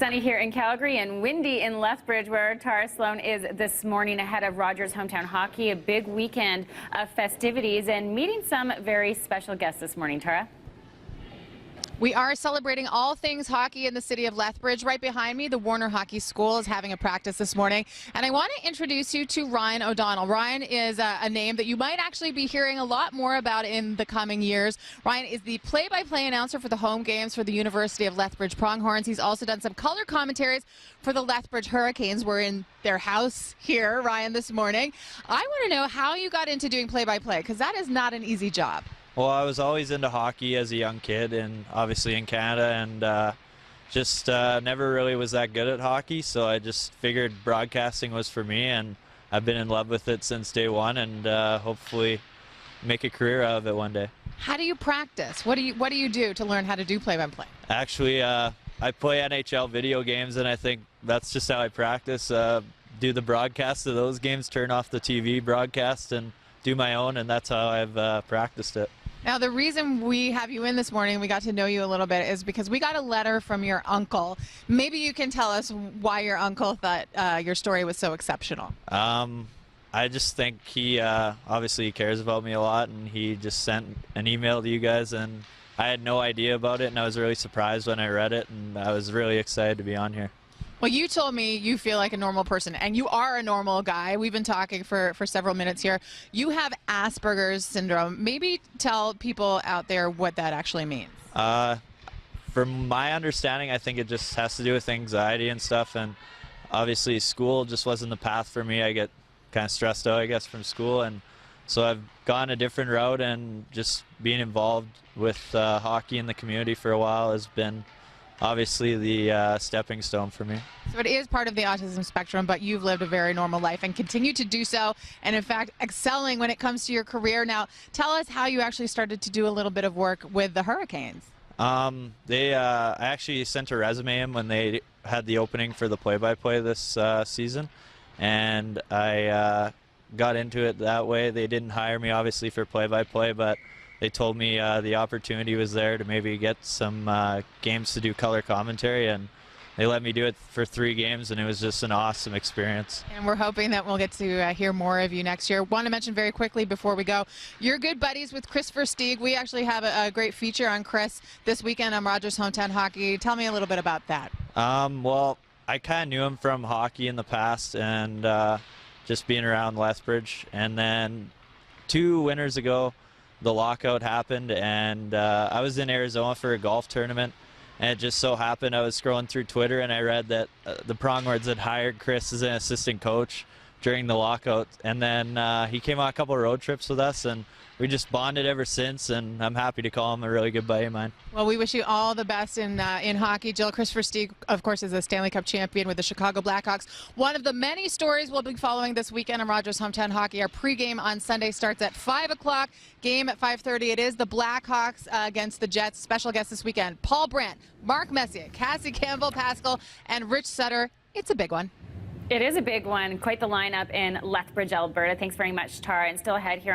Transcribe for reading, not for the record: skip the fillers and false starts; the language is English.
Sunny here in Calgary and windy in Lethbridge, where Tara Sloan is this morning ahead of Rogers Hometown Hockey. A big weekend of festivities and meeting some very special guests this morning. Tara? We are celebrating all things hockey in the city of Lethbridge. Right behind me, the Warner Hockey School is having a practice this morning. And I want to introduce you to Ryan O'Donnell. Ryan is a name that you might actually be hearing a lot more about in the coming years. Ryan is the play-by-play announcer for the home games for the University of Lethbridge Pronghorns. He's also done some color commentaries for the Lethbridge Hurricanes. We're in their house here, Ryan, this morning. I want to know how you got into doing play-by-play, because that is not an easy job. Well, I was always into hockey as a young kid, and obviously in Canada, and just never really was that good at hockey, so I just figured broadcasting was for me, and I've been in love with it since day one, and hopefully make a career out of it one day. How do you practice? What do you do to learn how to do play-by-play? Actually, I play NHL video games, and I think that's just how I practice. Do the broadcast of those games, turn off the TV broadcast, and do my own, and that's how I've practiced it. Now, the reason we have you in this morning, we got to know you a little bit, is because we got a letter from your uncle. Maybe you can tell us why your uncle thought your story was so exceptional. I just think he obviously cares about me a lot, and he just sent an email to you guys, and I had no idea about it, and I was really surprised when I read it, and I was really excited to be on here. Well, you told me you feel like a normal person, and you are a normal guy. We've been talking for several minutes here. You have Asperger's syndrome. Maybe tell people out there what that actually means. From my understanding, I think it just has to do with anxiety and stuff, and obviously school just wasn't the path for me. I get kind of stressed out, I guess, from school, and so I've gone a different route, and just being involved with hockey in the community for a while has been obviously the stepping stone for me. So it is part of the autism spectrum, but you've lived a very normal life and continue to do so, and in fact excelling when it comes to your career. Now tell us how you actually started to do a little bit of work with the Hurricanes. I actually sent a resume in when they had the opening for the play-by-play this season, and I got into it that way. They didn't hire me obviously for play-by-play, but they told me the opportunity was there to maybe get some games to do color commentary, and they let me do it for 3 games, and it was just an awesome experience. And we're hoping that we'll get to hear more of you next year. Want to mention very quickly before we go, you're good buddies with Chris Versteeg. We actually have a great feature on Chris this weekend on Rogers Hometown Hockey. Tell me a little bit about that. Well, I kind of knew him from hockey in the past, and just being around Lethbridge, and then 2 winters ago, the lockout happened, and I was in Arizona for a golf tournament, and it just so happened I was scrolling through Twitter, and I read that the Pronghorns had hired Chris as an assistant coach during the lockout, and then he came on a couple of road trips with us, and we just bonded ever since, and I'm happy to call him a really good buddy of mine. Well, we wish you all the best in hockey. Jill, Chris Versteeg, of course, is a Stanley Cup champion with the Chicago Blackhawks. One of the many stories we'll be following this weekend on Rogers Hometown Hockey. Our pregame on Sunday starts at 5 o'clock. Game at 5:30. It is the Blackhawks against the Jets. Special guests this weekend: Paul Brandt, Mark Messier, Cassie Campbell-Pascal, and Rich Sutter. It's a big one. It is a big one. Quite the lineup in Lethbridge, Alberta. Thanks very much, Tara. And still ahead here.